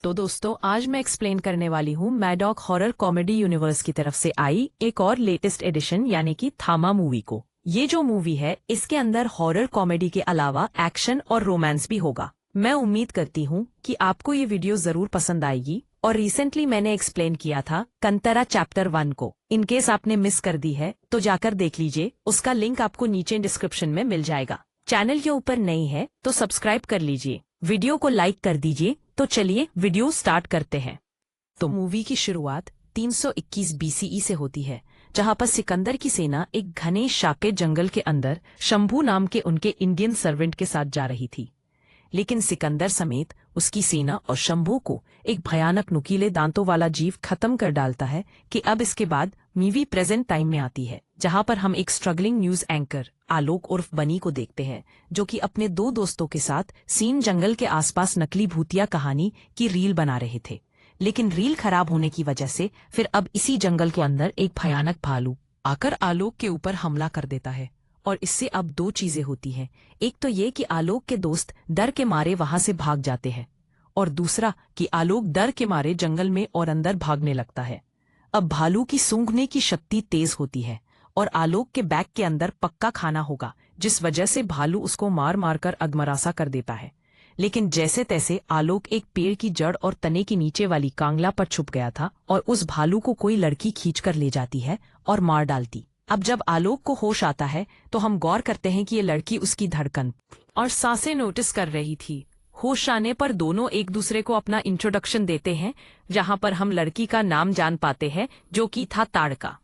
तो दोस्तों आज मैं एक्सप्लेन करने वाली हूँ मैडॉक हॉरर कॉमेडी यूनिवर्स की तरफ से आई एक और लेटेस्ट एडिशन यानी कि थामा मूवी को। ये जो मूवी है इसके अंदर हॉरर कॉमेडी के अलावा एक्शन और रोमांस भी होगा। मैं उम्मीद करती हूँ कि आपको ये वीडियो जरूर पसंद आएगी। और रिसेंटली मैंने एक्सप्लेन किया था कंतरा चैप्टर 1 को। इनकेस आपने मिस कर दी है तो जाकर देख लीजिए, उसका लिंक आपको नीचे डिस्क्रिप्शन में मिल जाएगा। चैनल के ऊपर नई है तो सब्सक्राइब कर लीजिए, वीडियो को लाइक कर दीजिए। तो चलिए वीडियो स्टार्ट करते हैं। तो मूवी की शुरुआत 321 बीसीई से होती है, जहां पर सिकंदर की सेना एक घने शाके जंगल के अंदर शंभू नाम के उनके इंडियन सर्वेंट के साथ जा रही थी। लेकिन सिकंदर समेत उसकी सेना और शंभू को एक भयानक नुकीले दांतों वाला जीव खत्म कर डालता है कि अब इसके बाद मूवी प्रेजेंट टाइम में आती है, जहां पर हम एक स्ट्रगलिंग न्यूज एंकर आलोक उर्फ बनी को देखते हैं, जो कि अपने दो दोस्तों के साथ सीन जंगल के आसपास नकली भूतिया कहानी की रील बना रहे थे। लेकिन रील खराब होने की वजह से फिर अब इसी जंगल के अंदर एक भयानक भालू आकर आलोक के ऊपर हमला कर देता है। और इससे अब दो चीजें होती हैं, एक तो ये कि आलोक के दोस्त डर के मारे वहां से भाग जाते हैं, और दूसरा कि आलोक डर के मारे जंगल में और अंदर भागने लगता है। अब भालू की सूंघने की शक्ति तेज होती है और आलोक के बैग के अंदर पक्का खाना होगा, जिस वजह से भालू उसको मार मार कर अधमरासा कर देता है। लेकिन जैसे तैसे आलोक एक पेड़ की जड़ और तने की नीचे वाली कांगला पर छुप गया था और उस भालू को कोई लड़की खींच कर ले जाती है और मार डालती। अब जब आलोक को होश आता है तो हम गौर करते हैं कि ये लड़की उसकी धड़कन और सांसें नोटिस कर रही थी। होश आने पर दोनों एक दूसरे को अपना इंट्रोडक्शन देते हैं, जहां पर हम लड़की का नाम जान पाते हैं जो कि था ताड़का।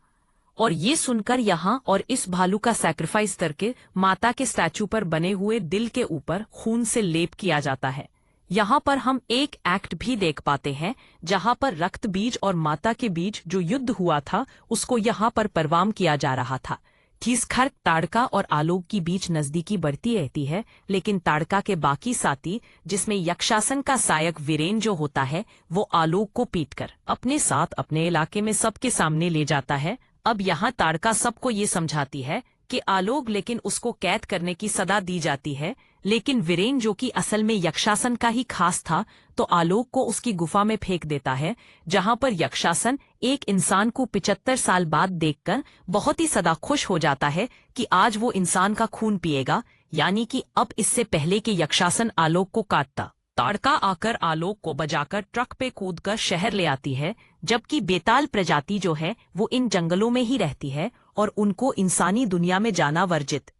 और ये सुनकर यहाँ और इस भालू का सैक्रिफाइस करके माता के स्टैचू पर बने हुए दिल के ऊपर खून से लेप किया जाता है। यहाँ पर हम एक एक्ट भी देख पाते हैं जहाँ पर रक्त बीज और माता के बीच जो युद्ध हुआ था उसको यहाँ पर परवाम किया जा रहा था। खीसखर ताड़का और आलोक की बीच नजदीकी बढ़ती रहती है, लेकिन ताड़का के बाकी साथी जिसमें यक्षासन का सहायक वीरेन जो होता है वो आलोक को पीटकर अपने साथ अपने इलाके में सबके सामने ले जाता है। अब यहाँ ताड़का सबको ये समझाती है कि आलोक लेकिन उसको कैद करने की सदा दी जाती है, लेकिन वीरेन जो कि असल में यक्षासन का ही खास था तो आलोक को उसकी गुफा में फेंक देता है, जहां पर यक्षासन एक इंसान को 75 साल बाद देखकर बहुत ही सदा खुश हो जाता है कि आज वो इंसान का खून पिएगा, यानी कि अब इससे पहले कि यक्षासन आलोक को काटता। ताड़का आकर आलोक को बजाकर ट्रक पे कूदकर शहर ले आती है, जबकि बेताल प्रजाति जो है वो इन जंगलों में ही रहती है और उनको इंसानी दुनिया में जाना वर्जित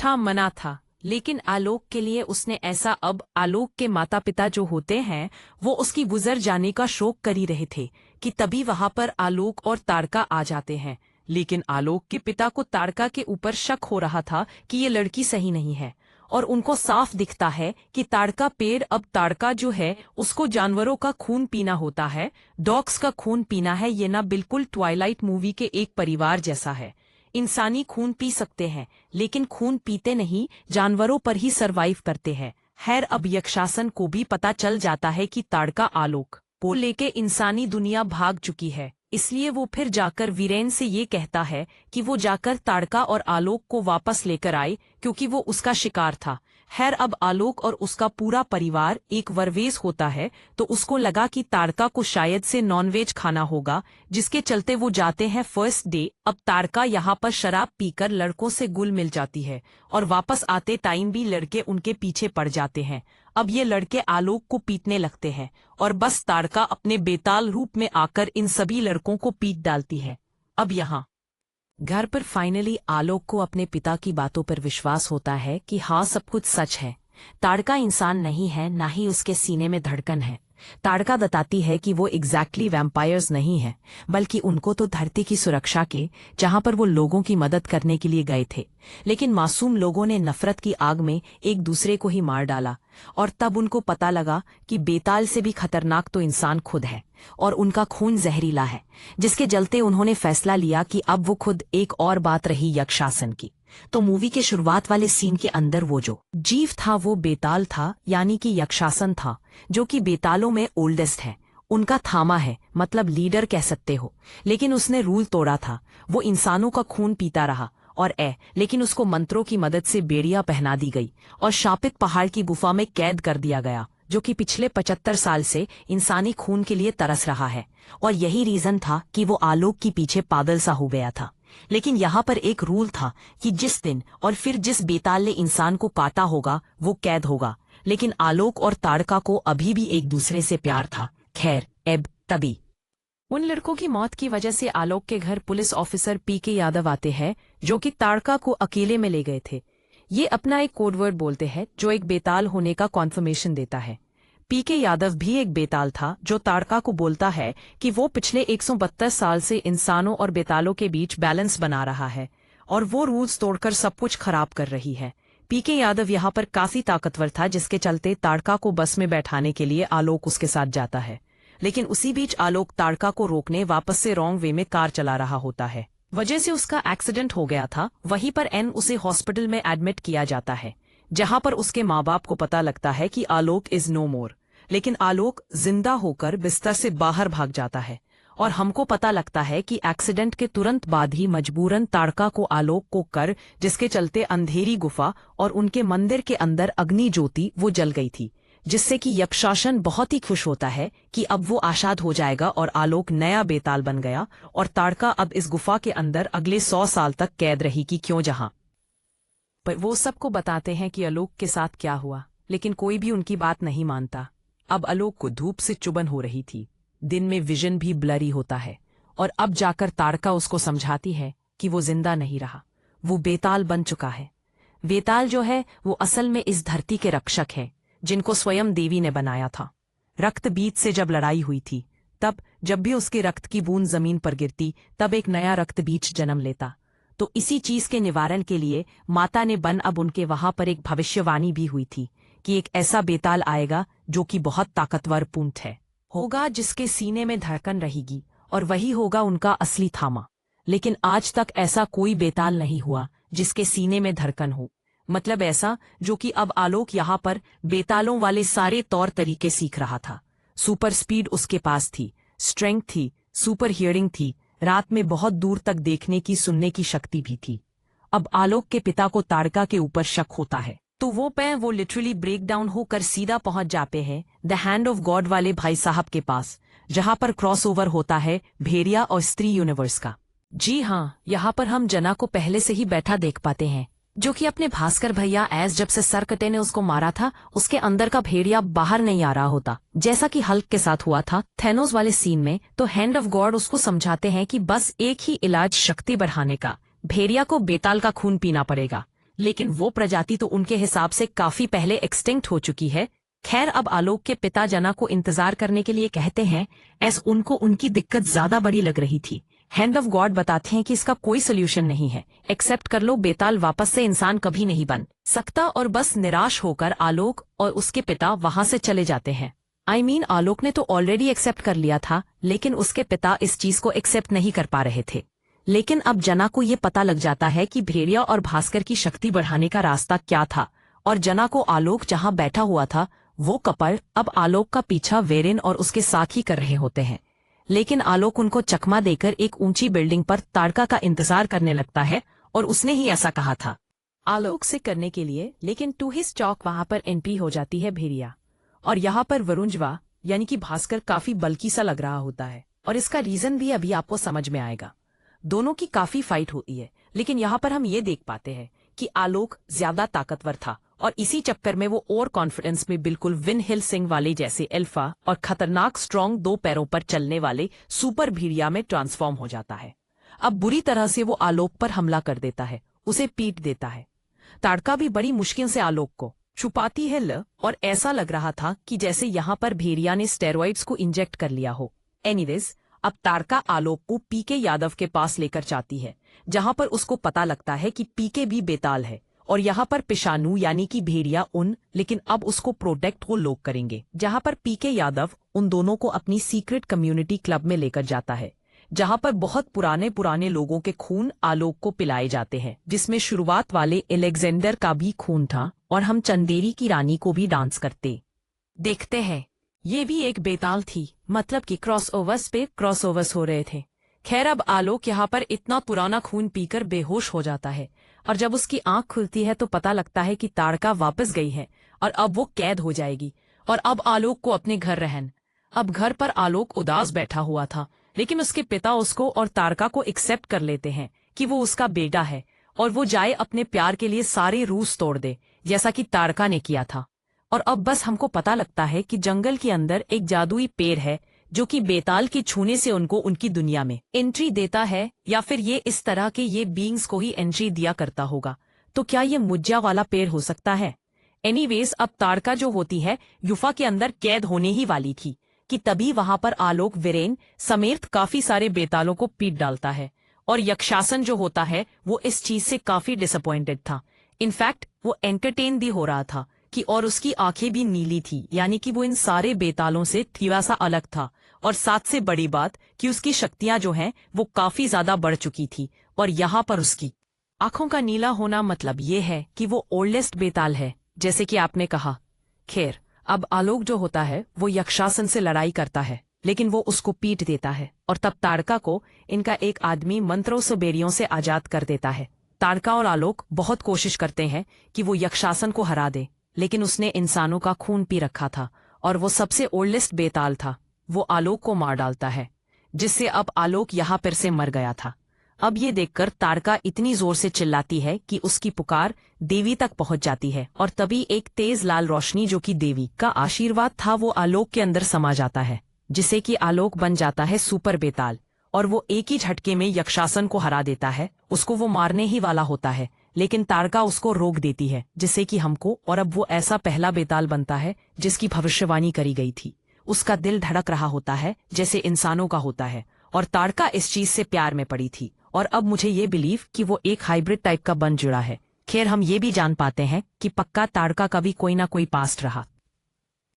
मना था। लेकिन आलोक के लिए उसने ऐसा, अब आलोक के माता पिता जो होते हैं वो उसकी गुजर जाने का शोक कर ही रहे थे कि तभी वहां पर आलोक और ताड़का आ जाते हैं। लेकिन आलोक के पिता को ताड़का के ऊपर शक हो रहा था कि ये लड़की सही नहीं है, और उनको साफ दिखता है कि ताड़का पेड़, अब ताड़का जो है उसको जानवरों का खून पीना होता है, डॉग्स का खून पीना है। ये ना बिल्कुल ट्वाइलाइट मूवी के एक परिवार जैसा है। इंसानी खून पी सकते हैं लेकिन खून पीते नहीं, जानवरों पर ही सरवाइव करते हैं। खैर अब यक्षासन को भी पता चल जाता है कि ताड़का आलोक को लेके इंसानी दुनिया भाग चुकी है, इसलिए वो फिर जाकर वीरेन से ये कहता है कि वो जाकर ताड़का और आलोक को वापस लेकर आए, क्योंकि वो उसका शिकार था। खैर अब आलोक और उसका पूरा परिवार एक वरवेस होता है, तो उसको लगा कि ताड़का को शायद से नॉनवेज खाना होगा, जिसके चलते वो जाते हैं फर्स्ट डे। अब ताड़का यहाँ पर शराब पीकर लड़कों से गुल मिल जाती है और वापस आते टाइम भी लड़के उनके पीछे पड़ जाते हैं। अब ये लड़के आलोक को पीटने लगते हैं और बस ताड़का अपने बेताल रूप में आकर इन सभी लड़कों को पीट डालती है। अब यहाँ घर पर फाइनली आलोक को अपने पिता की बातों पर विश्वास होता है कि हाँ सब कुछ सच है, ताड़का इंसान नहीं है, ना ही उसके सीने में धड़कन है। ताड़का बताती है कि वो एग्जैक्टली वैम्पायर्स नहीं है, बल्कि उनको तो धरती की सुरक्षा के, जहां पर वो लोगों की मदद करने के लिए गए थे, लेकिन मासूम लोगों ने नफरत की आग में एक दूसरे को ही मार डाला। और तब उनको पता लगा कि बेताल से भी खतरनाक तो इंसान खुद है और उनका खून जहरीला है, जिसके चलते उन्होंने फैसला लिया कि अब वो खुद एक और बात रही यक्षासन की। तो मूवी के शुरुआत वाले सीन के अंदर वो जो जीव था वो बेताल था, यानी कि यक्षासन था, जो कि बेतालों में ओल्डेस्ट है। उनका थामा है, मतलब लीडर कह सकते हो। लेकिन उसने रूल तोड़ा था, वो इंसानों का खून पीता रहा और लेकिन उसको मंत्रों की मदद से बेड़ियां पहना दी गई और शापित पहाड़ की गुफा में कैद कर दिया गया, जो कि पिछले 75 साल से इंसानी खून के लिए तरस रहा है, और यही रीजन था कि वो आलोक के पीछे पागल सा हो गया था। लेकिन यहाँ पर एक रूल था कि जिस दिन और फिर जिस बेताल ने इंसान को काटा होगा वो कैद होगा। लेकिन आलोक और ताड़का को अभी भी एक दूसरे से प्यार था। खैर अब तभी उन लड़कों की मौत की वजह से आलोक के घर पुलिस ऑफिसर पीके यादव आते हैं, जो कि ताड़का को अकेले में ले गए थे। ये अपना एक कोडवर्ड बोलते हैं जो एक बेताल होने का कॉन्फर्मेशन देता है। पीके यादव भी एक बेताल था जो ताड़का को बोलता है कि वो पिछले 132 साल से इंसानों और बेतालों के बीच बैलेंस बना रहा है और वो रूल्स तोड़कर सब कुछ खराब कर रही है। पीके यादव यहाँ पर काफी ताकतवर था, जिसके चलते ताड़का को बस में बैठाने के लिए आलोक उसके साथ जाता है। लेकिन उसी बीच आलोक ताड़का को रोकने वापस से रॉन्ग वे में कार चला रहा होता है। वजह से उसका एक्सीडेंट हो गया था। वहीं पर उसे हॉस्पिटल में एडमिट किया जाता है, जहां पर उसके माँ बाप को पता लगता है कि आलोक इज नो मोर। लेकिन आलोक जिंदा होकर बिस्तर से बाहर भाग जाता है और हमको पता लगता है कि एक्सीडेंट के तुरंत बाद ही मजबूरन ताड़का को आलोक को कर, जिसके चलते अंधेरी गुफा और उनके मंदिर के अंदर अग्नि ज्योति वो जल गई थी, जिससे कि यक्षासन बहुत ही खुश होता है कि अब वो आजाद हो जाएगा और आलोक नया बेताल बन गया और ताड़का अब इस गुफा के अंदर अगले 100 साल तक कैद रहेगी। क्यों जहां पर वो सबको बताते हैं कि आलोक के साथ क्या हुआ, लेकिन कोई भी उनकी बात नहीं मानता। अब आलोक को धूप से चुभन हो रही थी, दिन में विजन भी ब्लरी होता है, और अब जाकर ताड़का उसको समझाती है कि वो जिंदा नहीं रहा, वो बेताल बन चुका है। बेताल जो है वो असल में इस धरती के रक्षक है, जिनको स्वयं देवी ने बनाया था। रक्त बीज से जब लड़ाई हुई थी, तब जब भी उसके रक्त की बूंद जमीन पर गिरती, तब एक नया रक्त बीज जन्म लेता। तो इसी चीज के निवारण के लिए माता ने अब उनके वहां पर एक भविष्यवाणी भी हुई थी कि एक ऐसा बेताल आएगा जो कि बहुत ताकतवर पूंछ है होगा, जिसके सीने में धड़कन रहेगी, और वही होगा उनका असली थामा। लेकिन आज तक ऐसा कोई बेताल नहीं हुआ जिसके सीने में धड़कन हो, मतलब ऐसा जो कि अब आलोक यहाँ पर बेतालों वाले सारे तौर तरीके सीख रहा था। सुपर स्पीड उसके पास थी, स्ट्रेंथ थी, सुपर हियरिंग थी, रात में बहुत दूर तक देखने की सुनने की शक्ति भी थी। अब आलोक के पिता को ताड़का के ऊपर शक होता है, तो वो लिटरली ब्रेक डाउन होकर सीधा पहुंच जाते हैं द हैंड ऑफ गॉड वाले भाई साहब के पास, जहां पर क्रॉसओवर होता है भेड़िया और स्त्री यूनिवर्स का। जी हाँ, यहाँ पर हम जना को पहले से ही बैठा देख पाते हैं, जो कि अपने भास्कर भैया जब से सरकटे ने उसको मारा था, उसके अंदर का भेड़िया बाहर नहीं आ रहा होता, जैसा कि हल्क के साथ हुआ था थैनोस वाले सीन में। तो हैंड ऑफ गॉड उसको समझाते हैं कि बस एक ही इलाज शक्ति बढ़ाने का, भेड़िया को बेताल का खून पीना पड़ेगा। लेकिन वो प्रजाति तो उनके हिसाब से काफी पहले एक्सटिंक्ट हो चुकी है। खैर अब आलोक के पिता जना को इंतजार करने के लिए कहते हैं, उनको उनकी दिक्कत ज्यादा बड़ी लग रही थी। हैंड ऑफ गॉड बताते हैं कि इसका कोई सोल्यूशन नहीं है, एक्सेप्ट कर लो, बेताल वापस से इंसान कभी नहीं बन सकता। और बस निराश होकर आलोक और उसके पिता वहां से चले जाते हैं। आलोक ने तो ऑलरेडी एक्सेप्ट कर लिया था, लेकिन उसके पिता इस चीज को एक्सेप्ट नहीं कर पा रहे थे। लेकिन अब जना को ये पता लग जाता है कि भेड़िया और भास्कर की शक्ति बढ़ाने का रास्ता क्या था, और जना को आलोक जहां बैठा हुआ था वो कपल अब आलोक का पीछा वेरिन और उसके साथ ही कर रहे होते हैं। लेकिन आलोक उनको चकमा देकर एक ऊंची बिल्डिंग पर ताड़का का इंतजार करने लगता है, और उसने ही ऐसा कहा था आलोक से करने के लिए। लेकिन टू हिज चौक वहां पर एंट्री हो जाती है भेड़िया, और यहाँ पर वरुंजवा यानी कि भास्कर काफी बल्कि सा लग रहा होता है, और इसका रीजन भी अभी आपको समझ में आएगा। दोनों की काफी फाइट होती है, लेकिन यहाँ पर हम ये देख पाते हैं कि आलोक ज्यादा ताकतवर था, और इसी चक्कर में वो और कॉन्फिडेंस में बिल्कुल विन हिल सिंह वाले जैसे अल्फा और खतरनाक स्ट्रॉन्ग 2 पैरों पर चलने वाले सुपर भेड़िया में ट्रांसफॉर्म हो जाता है। अब बुरी तरह से वो आलोक पर हमला कर देता है, उसे पीट देता है। ताड़का भी बड़ी मुश्किल से आलोक को छुपाती है और ऐसा लग रहा था कि जैसे यहाँ पर भेड़िया ने स्टेरॉइड्स को इंजेक्ट कर लिया हो। एनीवेज अब ताड़का आलोक को पीके यादव के पास लेकर जाती है, जहां पर उसको पता लगता है कि पीके भी बेताल है, और यहाँ पर पिशानू यानी कि भेड़िया लेकिन अब उसको प्रोटेक्ट वो लोग करेंगे। जहां पर पीके यादव उन दोनों को अपनी सीक्रेट कम्युनिटी क्लब में लेकर जाता है, जहां पर बहुत पुराने पुराने लोगों के खून आलोक को पिलाए जाते हैं, जिसमें शुरुआत वाले एलेक्जेंडर का भी खून था, और हम चंदेरी की रानी को भी डांस करते देखते हैं। ये भी एक बेताल थी, मतलब कि क्रॉसओवर्स पे क्रॉसओवर्स हो रहे थे। खैर अब आलोक यहाँ पर इतना पुराना खून पीकर बेहोश हो जाता है, और जब उसकी आंख खुलती है तो पता लगता है कि ताड़का वापस गई है और अब वो कैद हो जाएगी। और अब आलोक को अपने घर रहन। अब घर पर आलोक उदास बैठा हुआ था, लेकिन उसके पिता उसको और तारका को एक्सेप्ट कर लेते हैं कि वो उसका बेटा है और वो जाए अपने प्यार के लिए सारे रूल्स तोड़ दे, जैसा कि तारका ने किया था। और अब बस हमको पता लगता है कि जंगल के अंदर एक जादुई पेड़ है जो कि बेताल के छूने से उनको उनकी दुनिया में एंट्री देता है, या फिर ये इस तरह के ये बीइंग्स को ही एंट्री दिया करता होगा। तो क्या ये मुज्जा वाला पेड़ हो सकता है? एनीवेज, अब तारका जो होती है युफा के अंदर कैद होने ही वाली थी कि तभी वहां पर आलोक वीरेन समेत काफी सारे बेतालों को पीट डालता है। और यक्षासन जो होता है वो इस चीज से काफी डिसअपॉइंटेड था। इनफैक्ट वो एंटरटेन भी हो रहा था कि और उसकी आंखें भी नीली थी, यानी कि वो इन सारे बेतालों से थोड़ा सा अलग था। और साथ से बड़ी बात कि उसकी शक्तियां जो हैं वो काफी ज्यादा बढ़ चुकी थी। और यहाँ पर उसकी आंखों का नीला होना मतलब ये है कि वो ओल्डेस्ट बेताल है, जैसे कि आपने कहा। खैर, अब आलोक जो होता है वो यक्षासन से लड़ाई करता है, लेकिन वो उसको पीट देता है। और तब तारका को इनका एक आदमी मंत्रों से बेड़ियों से आजाद कर देता है। तारका और आलोक बहुत कोशिश करते हैं कि वो यक्षासन को हरा दे, लेकिन उसने इंसानों का खून पी रखा था और वो सबसे ओल्डेस्ट बेताल था। वो आलोक को मार डालता है, जिससे अब आलोक यहाँ पर से मर गया था। अब ये देखकर तारका इतनी जोर से चिल्लाती है कि उसकी पुकार देवी तक पहुंच जाती है। और तभी एक तेज लाल रोशनी जो कि देवी का आशीर्वाद था वो आलोक के अंदर समा जाता है, जिससे कि आलोक बन जाता है सुपर बेताल। और वो एक ही झटके में यक्षासन को हरा देता है। उसको वो मारने ही वाला होता है, लेकिन तारका उसको रोक देती है, जिससे कि हमको और अब वो ऐसा पहला बेताल बनता है जिसकी भविष्यवाणी करी गई थी। उसका दिल धड़क रहा होता है जैसे इंसानों का होता है। और तारका इस चीज से प्यार में पड़ी थी, और अब मुझे ये बिलीव कि वो एक हाइब्रिड टाइप का बन जुड़ा है। खैर, हम ये भी जान पाते हैं कि पक्का तारका का भी कोई ना कोई पास्ट रहा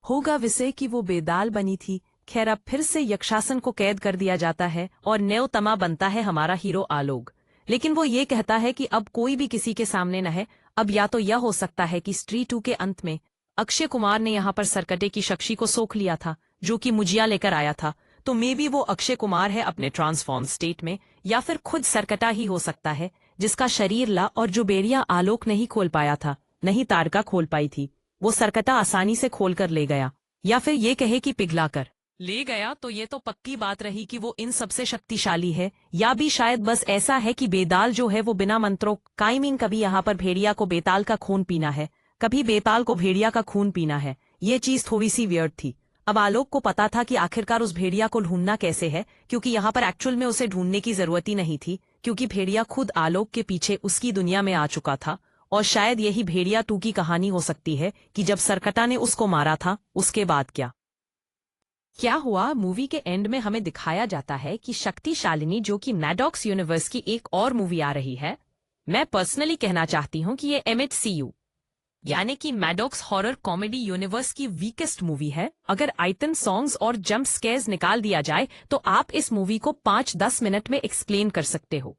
होगा विषय कि वो बेदाल बनी थी। खैर, अब फिर से यक्षासन को कैद कर दिया जाता है और न्योतमा बनता है हमारा हीरो आलोक। लेकिन वो ये कहता है कि अब कोई भी किसी के सामने न है। अब या तो यह हो सकता है कि स्त्री 2 के अंत में अक्षय कुमार ने यहाँ पर सरकटे की शक्ति को सोख लिया था, जो कि मुजिया लेकर आया था। तो मे बी वो अक्षय कुमार है अपने ट्रांसफॉर्म स्टेट में, या फिर खुद सरकटा ही हो सकता है जिसका शरीर ला और जो बेड़िया आलोक नहीं खोल पाया था, नहीं तारका खोल पाई थी, वो सरकटा आसानी से खोल कर ले गया। या फिर ये कहे कि पिघला कर ले गया, तो ये तो पक्की बात रही कि वो इन सबसे शक्तिशाली है। या भी शायद बस ऐसा है कि बेताल जो है वो बिना मंत्रों काइमिंग कभी यहाँ पर भेड़िया को बेताल का खून पीना है, कभी बेताल को भेड़िया का खून पीना है। ये चीज थोड़ी सी वियर्ड थी। अब आलोक को पता था कि आखिरकार उस भेड़िया को ढूंढना कैसे है, क्योंकि यहाँ पर एक्चुअल में उसे ढूंढने की जरूरत ही नहीं थी, क्योंकि भेड़िया खुद आलोक के पीछे उसकी दुनिया में आ चुका था। और शायद यही भेड़िया 2 की कहानी हो सकती है कि जब सरकटा ने उसको मारा था उसके बाद क्या हुआ। मूवी के एंड में हमें दिखाया जाता है कि शक्तिशालिनी जो कि मैडॉक्स यूनिवर्स की एक और मूवी आ रही है। मैं पर्सनली कहना चाहती हूँ कि ये MHCU यानी कि मैडॉक्स हॉरर कॉमेडी यूनिवर्स की वीकेस्ट मूवी है। अगर आइटम सॉन्ग्स और जंप स्केयर्स निकाल दिया जाए तो आप इस मूवी को 5-10 मिनट में एक्सप्लेन कर सकते हो।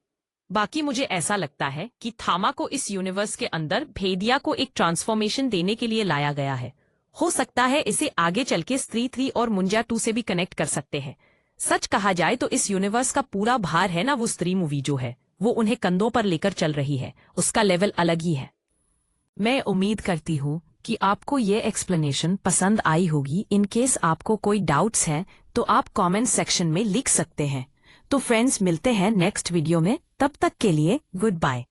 बाकी मुझे ऐसा लगता है कि थामा को इस यूनिवर्स के अंदर भेदिया को एक ट्रांसफॉर्मेशन देने के लिए लाया गया है। हो सकता है इसे आगे चल के स्त्री 3 और मुंजा 2 से भी कनेक्ट कर सकते हैं। सच कहा जाए तो इस यूनिवर्स का पूरा भार है ना, वो स्त्री मूवी जो है वो उन्हें कंधों पर लेकर चल रही है। उसका लेवल अलग ही है। मैं उम्मीद करती हूँ कि आपको ये एक्सप्लेनेशन पसंद आई होगी। इन केस आपको कोई डाउट्स हैं तो आप कमेंट सेक्शन में लिख सकते हैं। तो फ्रेंड्स, मिलते हैं नेक्स्ट वीडियो में। तब तक के लिए गुड बाय।